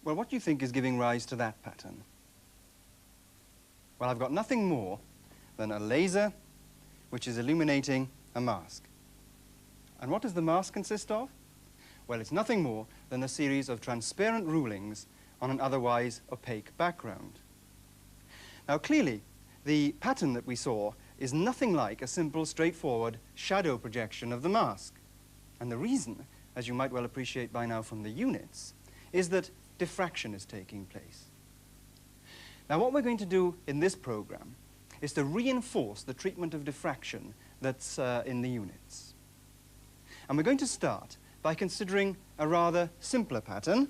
Well, what do you think is giving rise to that pattern? Well, I've got nothing more than a laser which is illuminating a mask. And what does the mask consist of? Well, it's nothing more than a series of transparent rulings on an otherwise opaque background. Now, clearly, the pattern that we saw is nothing like a simple, straightforward shadow projection of the mask. And the reason, as you might well appreciate by now from the units, is that diffraction is taking place. Now, what we're going to do in this program is to reinforce the treatment of diffraction that's in the units. And we're going to start by considering a rather simpler pattern,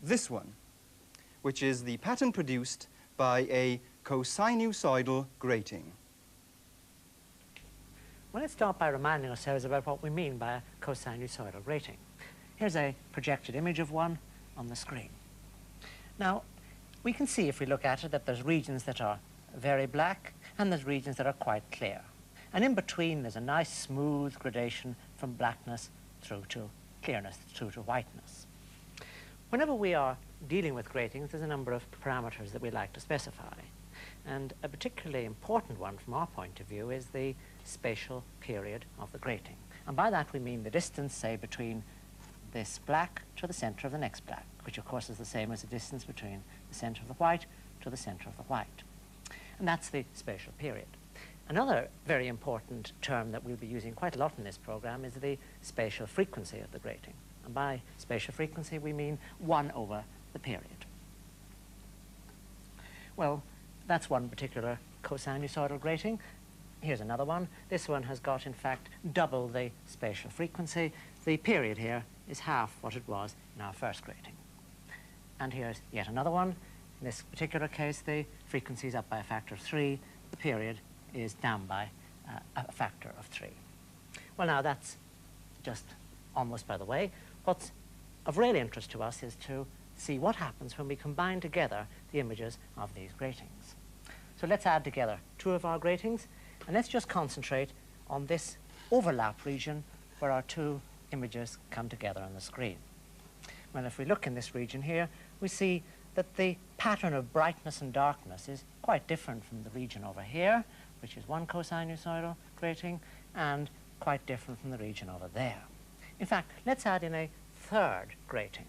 this one, which is the pattern produced by a cosinusoidal grating. Well, let's start by reminding ourselves about what we mean by a cosinusoidal grating. Here's a projected image of one on the screen. Now, we can see if we look at it that there's regions that are very black and there's regions that are quite clear. And in between, there's a nice smooth gradation from blackness through to clearness, through to whiteness. Whenever we are dealing with gratings, there's a number of parameters that we like to specify. And a particularly important one from our point of view is the spatial period of the grating. And by that we mean the distance, say, between this black to the center of the next black, which of course is the same as the distance between the center of the white to the center of the white. And that's the spatial period. Another very important term that we'll be using quite a lot in this program is the spatial frequency of the grating. And by spatial frequency we mean 1 over the period. Well, that's one particular cosinusoidal grating. Here's another one. This one has got, in fact, double the spatial frequency. The period here is half what it was in our first grating. And here's yet another one. In this particular case, the frequency is up by a factor of 3. The period is down by a factor of 3. Well, now, that's just almost by the way. What's of real interest to us is to see what happens when we combine together the images of these gratings. So let's add together 2 of our gratings, and let's just concentrate on this overlap region where our 2 images come together on the screen. Well, if we look in this region here, we see that the pattern of brightness and darkness is quite different from the region over here, which is one cosinusoidal grating, and quite different from the region over there. In fact, let's add in a 3rd grating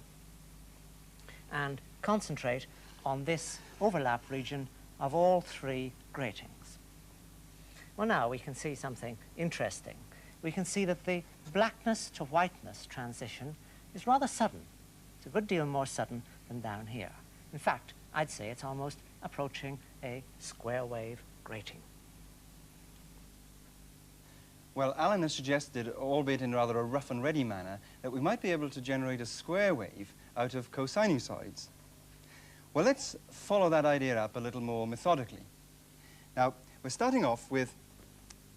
and concentrate on this overlap region of all 3 gratings. Well, now we can see something interesting. We can see that the blackness to whiteness transition is rather sudden. It's a good deal more sudden than down here. In fact, I'd say it's almost approaching a square wave grating. Well, Alan has suggested, albeit in rather a rough and ready manner, that we might be able to generate a square wave out of cosinusoids. Well, let's follow that idea up a little more methodically. Now, we're starting off with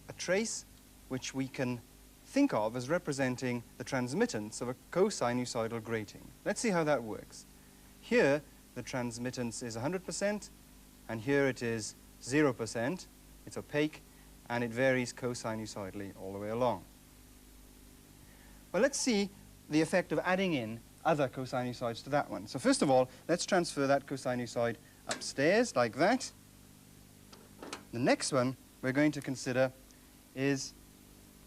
a trace which we can think of as representing the transmittance of a cosinusoidal grating. Let's see how that works. Here, the transmittance is 100%, and here it is 0%. It's opaque, and it varies cosinusoidally all the way along. Well, let's see the effect of adding in other cosinusoids to that one. So first of all, let's transfer that cosinusoid upstairs like that. The next one we're going to consider is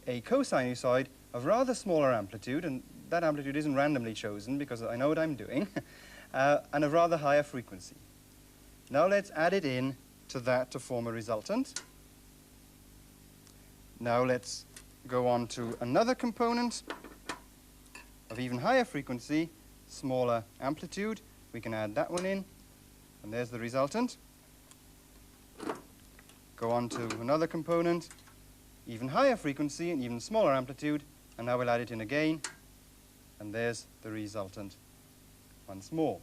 a cosinusoid of rather smaller amplitude, and that amplitude isn't randomly chosen because I know what I'm doing, and of rather higher frequency. Now let's add it in to that to form a resultant. Now let's go on to another component of even higher frequency, smaller amplitude. We can add that one in, and there's the resultant. Go on to another component, even higher frequency and even smaller amplitude, and now we'll add it in again, and there's the resultant once more.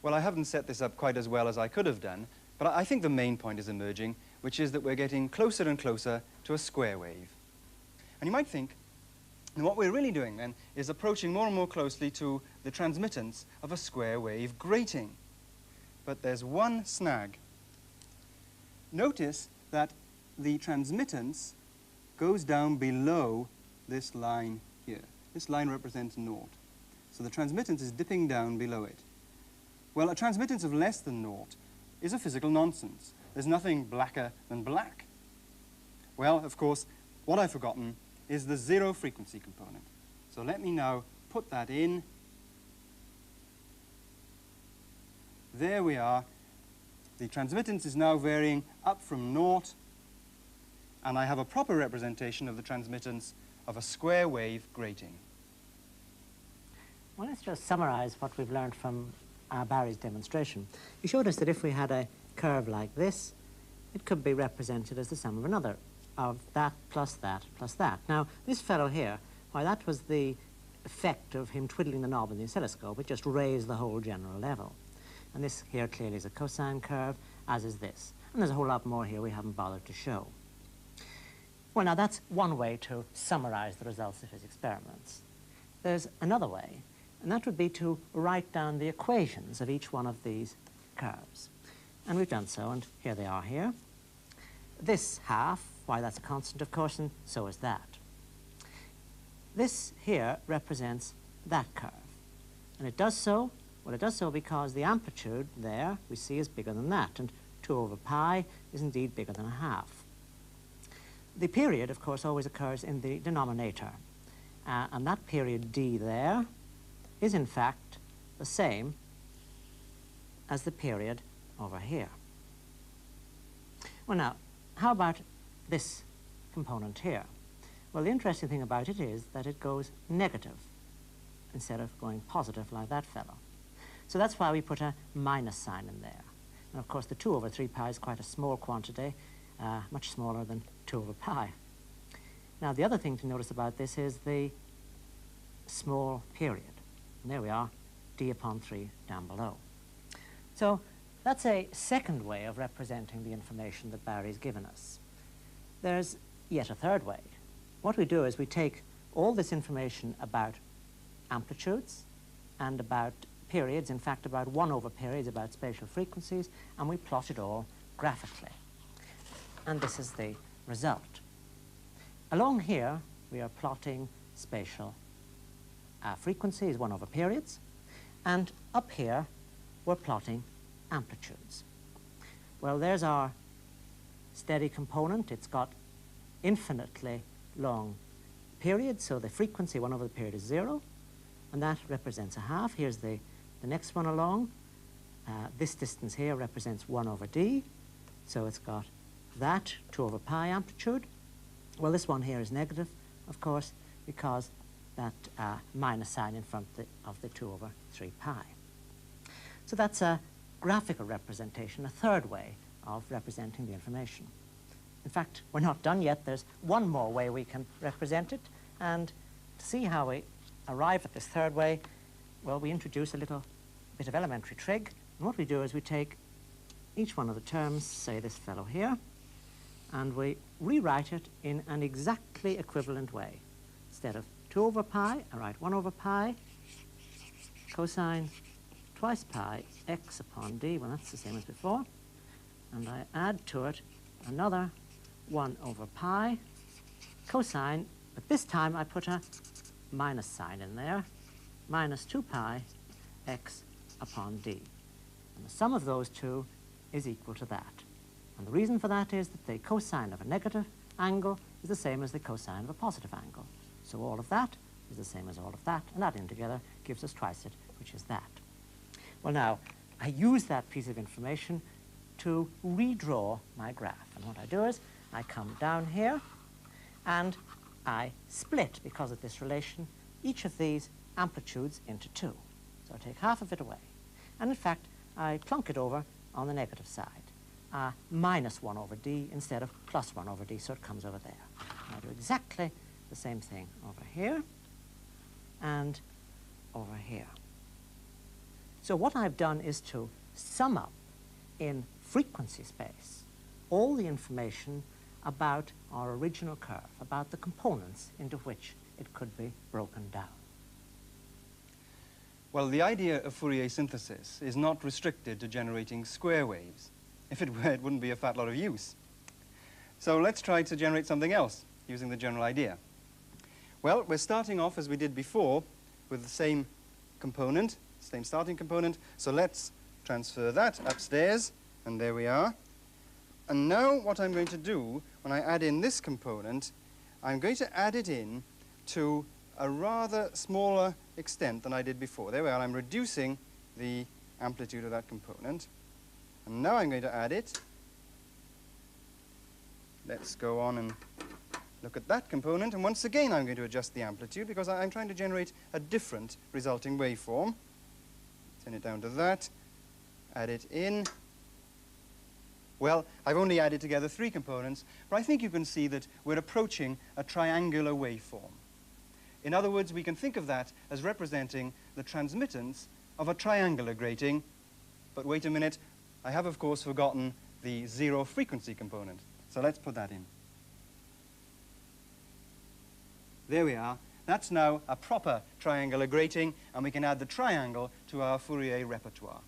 Well, I haven't set this up quite as well as I could have done, but I think the main point is emerging, which is that we're getting closer and closer to a square wave. And you might think, and what we're really doing then is approaching more and more closely to the transmittance of a square wave grating. But there's one snag. Notice that the transmittance goes down below this line here. This line represents naught. So the transmittance is dipping down below it. Well, a transmittance of less than naught is a physical nonsense. There's nothing blacker than black. Well, of course, what I've forgotten is the zero frequency component. So let me now put that in. There we are. The transmittance is now varying up from naught, and I have a proper representation of the transmittance of a square wave grating. Well, let's just summarize what we've learned from Barry's demonstration. He showed us that if we had a curve like this, it could be represented as the sum of another, of that plus that plus that. Now, this fellow here, why, that was the effect of him twiddling the knob in the oscilloscope. It just raised the whole general level. And this here clearly is a cosine curve, as is this. And there's a whole lot more here we haven't bothered to show. Well, now that's one way to summarize the results of his experiments. There's another way, and that would be to write down the equations of each one of these curves. And we've done so, and here they are here. This half, why, that's a constant, of course, and so is that. This here represents that curve. And it does so, well, it does so because the amplitude there, we see, is bigger than that, and 2 over pi is indeed bigger than a half. The period, of course, always occurs in the denominator. And that period d there is, in fact, the same as the period over here. Well, now, how about this component here? Well, the interesting thing about it is that it goes negative instead of going positive like that fellow. So that's why we put a minus sign in there. And, of course, the 2 over 3 pi is quite a small quantity, much smaller than 2 over pi. Now, the other thing to notice about this is the small period. And there we are, d upon 3 down below. So that's a second way of representing the information that Barry's given us. There's yet a third way. What we do is we take all this information about amplitudes and about periods, in fact about 1 over periods, about spatial frequencies, and we plot it all graphically. And this is the result. Along here, we are plotting spatial frequencies, 1 over periods, and up here, we're plotting amplitudes. Well, there's our steady component. It's got infinitely long periods, so the frequency 1 over the period is 0, and that represents a half. Here's the next one along. This distance here represents 1 over d, so it's got that 2 over pi amplitude. Well, this one here is negative, of course, because that minus sign in front of the 2 over 3 pi. So that's a graphical representation, a third way of representing the information. In fact, we're not done yet. There's one more way we can represent it, and to see how we arrive at this third way, well, we introduce a little bit of elementary trig, and what we do is we take each one of the terms, say this fellow here, and we rewrite it in an exactly equivalent way. Instead of 2 over pi, I write 1 over pi cosine twice pi x upon d. Well, that's the same as before. And I add to it another 1 over pi cosine, but this time I put a minus sign in there, minus 2 pi x upon d. And the sum of those two is equal to that. And the reason for that is that the cosine of a negative angle is the same as the cosine of a positive angle. So all of that is the same as all of that, and adding together gives us twice it, which is that. Well, now, I use that piece of information to redraw my graph. And what I do is I come down here and I split, because of this relation, each of these amplitudes into 2. So I take half of it away. And in fact, I plonk it over on the negative side. Minus 1 over d instead of plus 1 over d, so it comes over there. And I do exactly the same thing over here and over here. So what I've done is to sum up in frequency space all the information about our original curve, about the components into which it could be broken down. Well, the idea of Fourier synthesis is not restricted to generating square waves. If it were, it wouldn't be a fat lot of use. So let's try to generate something else using the general idea. Well, we're starting off, as we did before, with the same component, same starting component. So let's transfer that upstairs, and there we are. And now what I'm going to do, when I add in this component, I'm going to add it in to a rather smaller extent than I did before. There we are, I'm reducing the amplitude of that component. And now I'm going to add it. Let's go on and look at that component, and once again I'm going to adjust the amplitude because I'm trying to generate a different resulting waveform. Turn it down to that, add it in. Well, I've only added together 3 components, but I think you can see that we're approaching a triangular waveform. In other words, we can think of that as representing the transmittance of a triangular grating. But wait a minute, I have of course forgotten the 0 frequency component. So let's put that in. There we are. That's now a proper triangular grating, and we can add the triangle to our Fourier repertoire.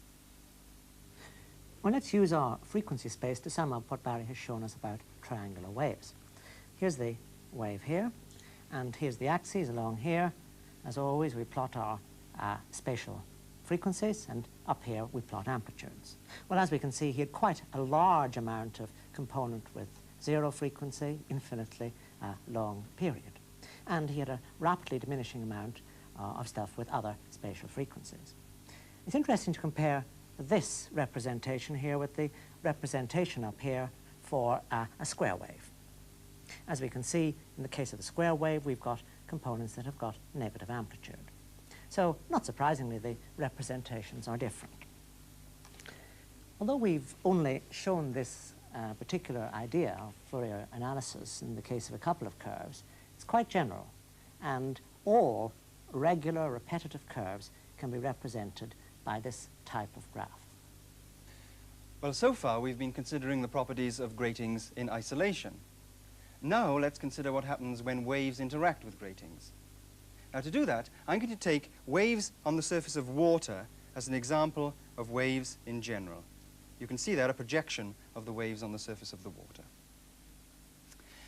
Well, let's use our frequency space to sum up what Barry has shown us about triangular waves. Here's the wave here, and here's the axes along here. As always, we plot our spatial frequencies, and up here we plot amplitudes. Well, as we can see, he had quite a large amount of component with 0 frequency, infinitely long period. And he had a rapidly diminishing amount of stuff with other spatial frequencies. It's interesting to compare this representation here with the representation up here for a square wave. As we can see, in the case of the square wave, we've got components that have got negative amplitude. So, not surprisingly, the representations are different. Although we've only shown this particular idea of Fourier analysis in the case of a couple of curves, it's quite general, and all regular repetitive curves can be represented by this type of graph. Well, so far we've been considering the properties of gratings in isolation. Now let's consider what happens when waves interact with gratings. Now to do that, I'm going to take waves on the surface of water as an example of waves in general. You can see there a projection of the waves on the surface of the water.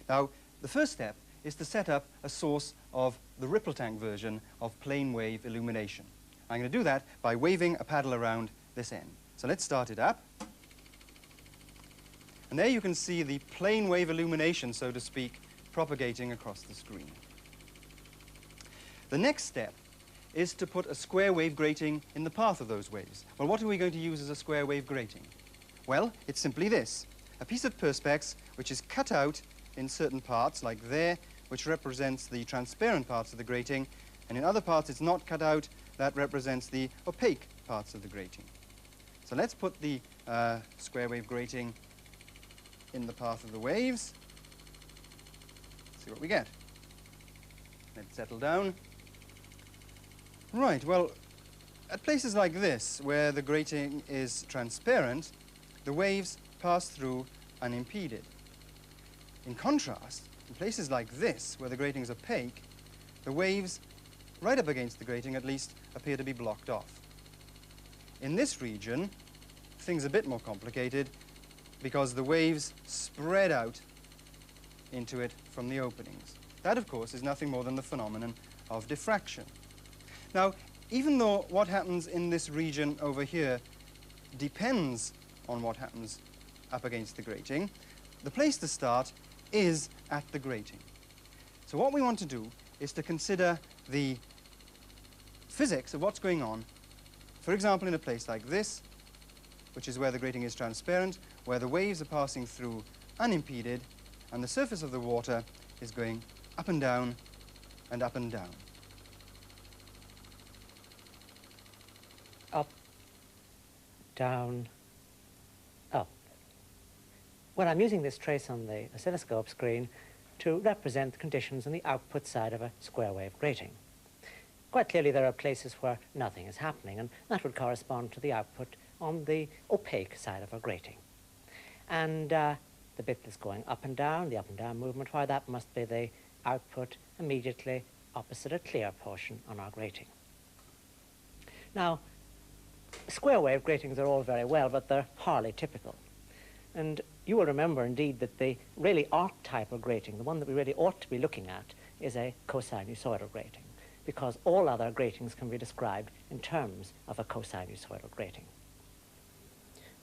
Now, the first step is to set up a source of the ripple tank version of plane wave illumination. I'm going to do that by waving a paddle around this end. So let's start it up. And there you can see the plane wave illumination, so to speak, propagating across the screen. The next step is to put a square wave grating in the path of those waves. Well, what are we going to use as a square wave grating? Well, it's simply this, a piece of perspex which is cut out in certain parts, like there, which represents the transparent parts of the grating, and in other parts it's not cut out, that represents the opaque parts of the grating. So let's put the square wave grating in the path of the waves. See what we get. Let it settle down. Right, well, at places like this, where the grating is transparent, the waves pass through unimpeded. In contrast, in places like this, where the grating is opaque, the waves, right up against the grating at least, appear to be blocked off. In this region, things are a bit more complicated because the waves spread out into it from the openings. That, of course, is nothing more than the phenomenon of diffraction. Now, even though what happens in this region over here depends on what happens up against the grating, the place to start is at the grating. So what we want to do is to consider the physics of what's going on, for example, in a place like this, which is where the grating is transparent, where the waves are passing through unimpeded, and the surface of the water is going up and down and up and down. Up, down, up. Well, I'm using this trace on the oscilloscope screen to represent the conditions on the output side of a square wave grating. Quite clearly there are places where nothing is happening, and that would correspond to the output on the opaque side of a grating. And the bit that's going up and down, the up and down movement, why that must be the output immediately opposite a clear portion on our grating. Now, square wave gratings are all very well, but they're hardly typical. And you will remember, indeed, that the really archetypal grating, the one that we really ought to be looking at, is a cosinusoidal grating, because all other gratings can be described in terms of a cosinusoidal grating.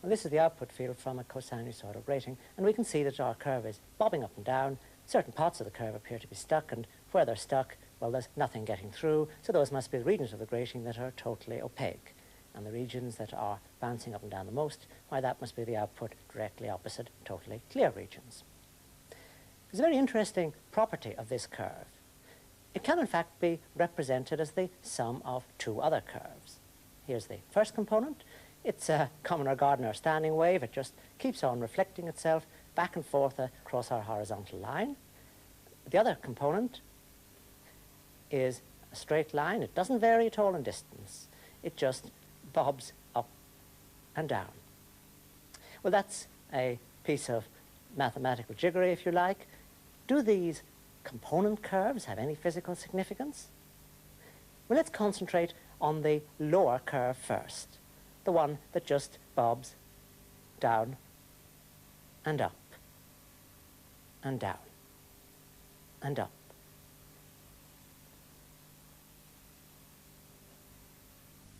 Well, this is the output field from a cosinusoidal grating, and we can see that our curve is bobbing up and down. Certain parts of the curve appear to be stuck, and where they're stuck, well, there's nothing getting through, so those must be the regions of the grating that are totally opaque. And the regions that are bouncing up and down the most, why, that must be the output directly opposite totally clear regions. There's a very interesting property of this curve. It can, in fact, be represented as the sum of two other curves. Here's the first component. It's a Commoner-Gardner standing wave. It just keeps on reflecting itself back and forth across our horizontal line. The other component is a straight line. It doesn't vary at all in distance. It just bobs up and down. Well, that's a piece of mathematical jiggery, if you like. Do these component curves have any physical significance? Well, let's concentrate on the lower curve first, the one that just bobs down and up and down and up.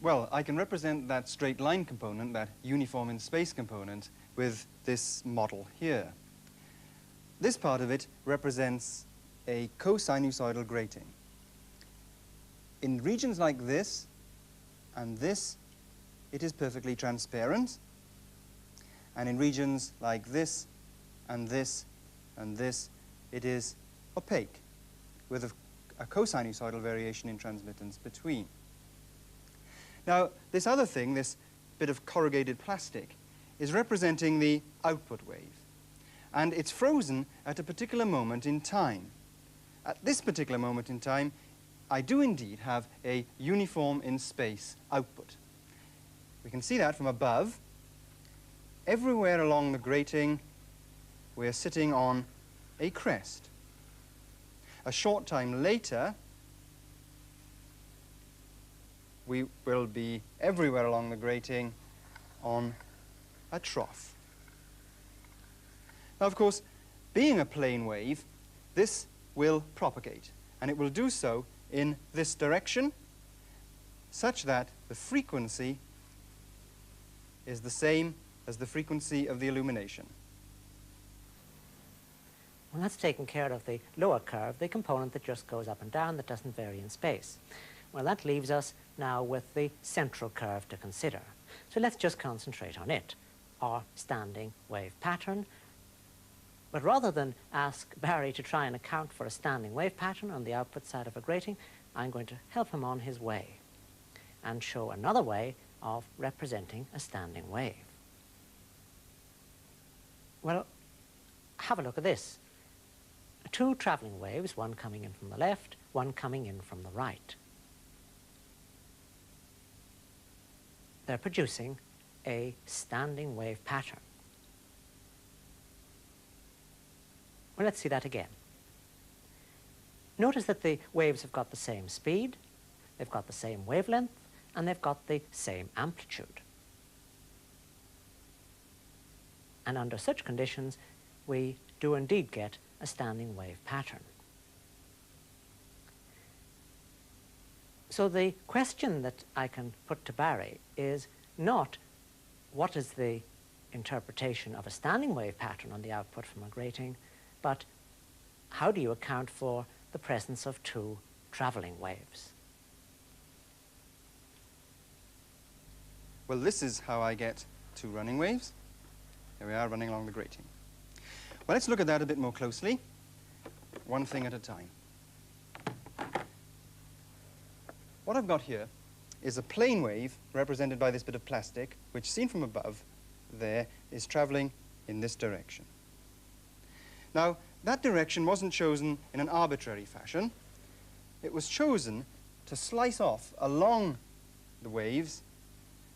Well, I can represent that straight line component, that uniform in space component, with this model here. This part of it represents a cosinusoidal grating. In regions like this and this, it is perfectly transparent. And in regions like this and this and this, it is opaque, with a cosinusoidal variation in transmittance between. Now, this other thing, this bit of corrugated plastic, is representing the output wave. And it's frozen at a particular moment in time. At this particular moment in time, I do indeed have a uniform in space output. We can see that from above. Everywhere along the grating, we're sitting on a crest. A short time later, we will be everywhere along the grating on a trough. Now, of course, being a plane wave, this will propagate, and it will do so in this direction, such that the frequency is the same as the frequency of the illumination. Well, that's taken care of the lower curve, the component that just goes up and down, that doesn't vary in space. Well, that leaves us now with the central curve to consider. So let's just concentrate on it, our standing wave pattern. But rather than ask Barry to try and account for a standing wave pattern on the output side of a grating, I'm going to help him on his way and show another way of representing a standing wave. Well, have a look at this. Two traveling waves, one coming in from the left, one coming in from the right. They're producing a standing wave pattern. Well, let's see that again. Notice that the waves have got the same speed, they've got the same wavelength, and they've got the same amplitude. And under such conditions, we do indeed get a standing wave pattern. So the question that I can put to Barry is not what is the interpretation of a standing wave pattern on the output from a grating, but how do you account for the presence of two traveling waves? Well, this is how I get two running waves. There we are, running along the grating. Well, let's look at that a bit more closely, one thing at a time. What I've got here is a plane wave represented by this bit of plastic, which, seen from above there, is traveling in this direction. Now, that direction wasn't chosen in an arbitrary fashion. It was chosen to slice off along the waves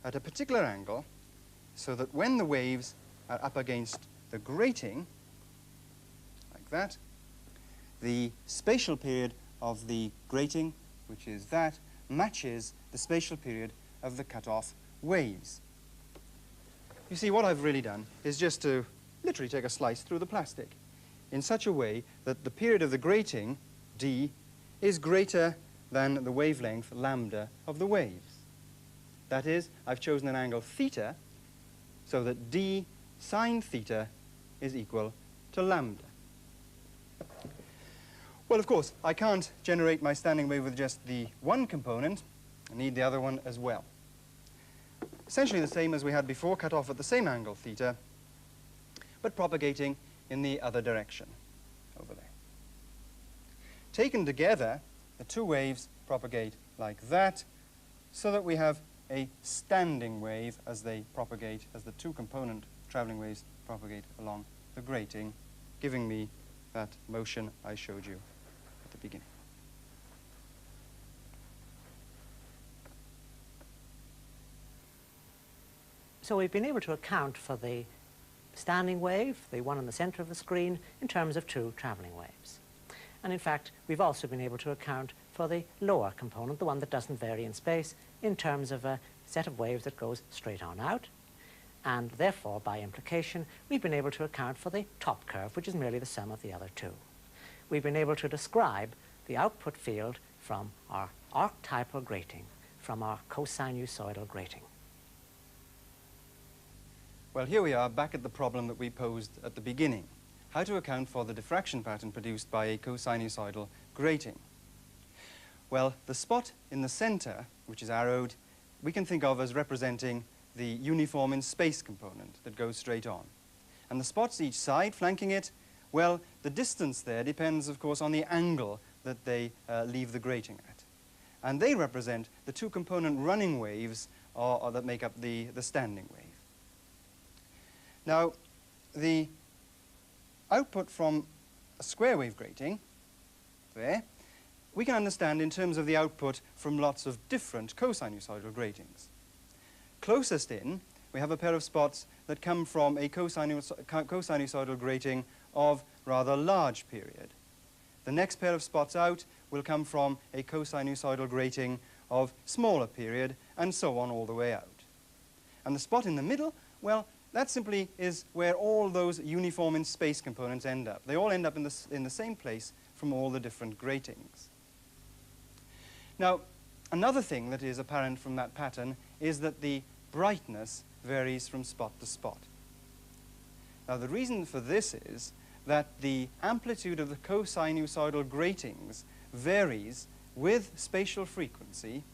at a particular angle, so that when the waves are up against the grating, like that, the spatial period of the grating, which is that, matches the spatial period of the cut-off waves. You see, what I've really done is just to literally take a slice through the plastic in such a way that the period of the grating, d, is greater than the wavelength lambda of the waves. That is, I've chosen an angle theta so that d sine theta is equal to lambda. Well, of course, I can't generate my standing wave with just the one component. I need the other one as well. Essentially the same as we had before, cut off at the same angle theta, but propagating in the other direction over there. Taken together, the two waves propagate like that, so that we have a standing wave as they propagate, as the two component traveling waves propagate along the grating, giving me that motion I showed you at the beginning. So we've been able to account for the standing wave, the one in the center of the screen, in terms of two traveling waves. And in fact, we've also been able to account for the lower component, the one that doesn't vary in space, in terms of a set of waves that goes straight on out. And therefore, by implication, we've been able to account for the top curve, which is merely the sum of the other two. We've been able to describe the output field from our archetypal grating, from our cosinusoidal grating. Well, here we are back at the problem that we posed at the beginning. How to account for the diffraction pattern produced by a cosinusoidal grating. Well, the spot in the center, which is arrowed, we can think of as representing the uniform in space component that goes straight on. And the spots each side flanking it, well, the distance there depends, of course, on the angle that they leave the grating at. And they represent the two component running waves or that make up the standing wave. Now, the output from a square wave grating, there, we can understand in terms of the output from lots of different cosinusoidal gratings. Closest in, we have a pair of spots that come from a cosinusoidal grating of rather large period. The next pair of spots out will come from a cosinusoidal grating of smaller period, and so on all the way out. And the spot in the middle, well, that simply is where all those uniform in space components end up. They all end up in the same place from all the different gratings. Now, another thing that is apparent from that pattern is that the brightness varies from spot to spot. Now, the reason for this is that the amplitude of the cosinusoidal gratings varies with spatial frequency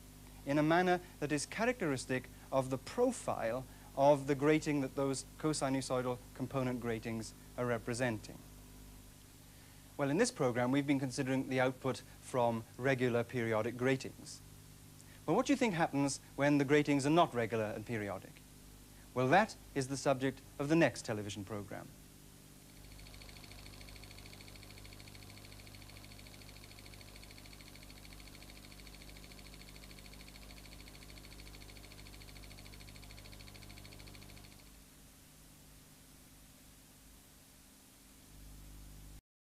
in a manner that is characteristic of the profile of the grating that those cosinusoidal component gratings are representing. Well, in this program, we've been considering the output from regular periodic gratings. Well, what do you think happens when the gratings are not regular and periodic? Well, that is the subject of the next television program.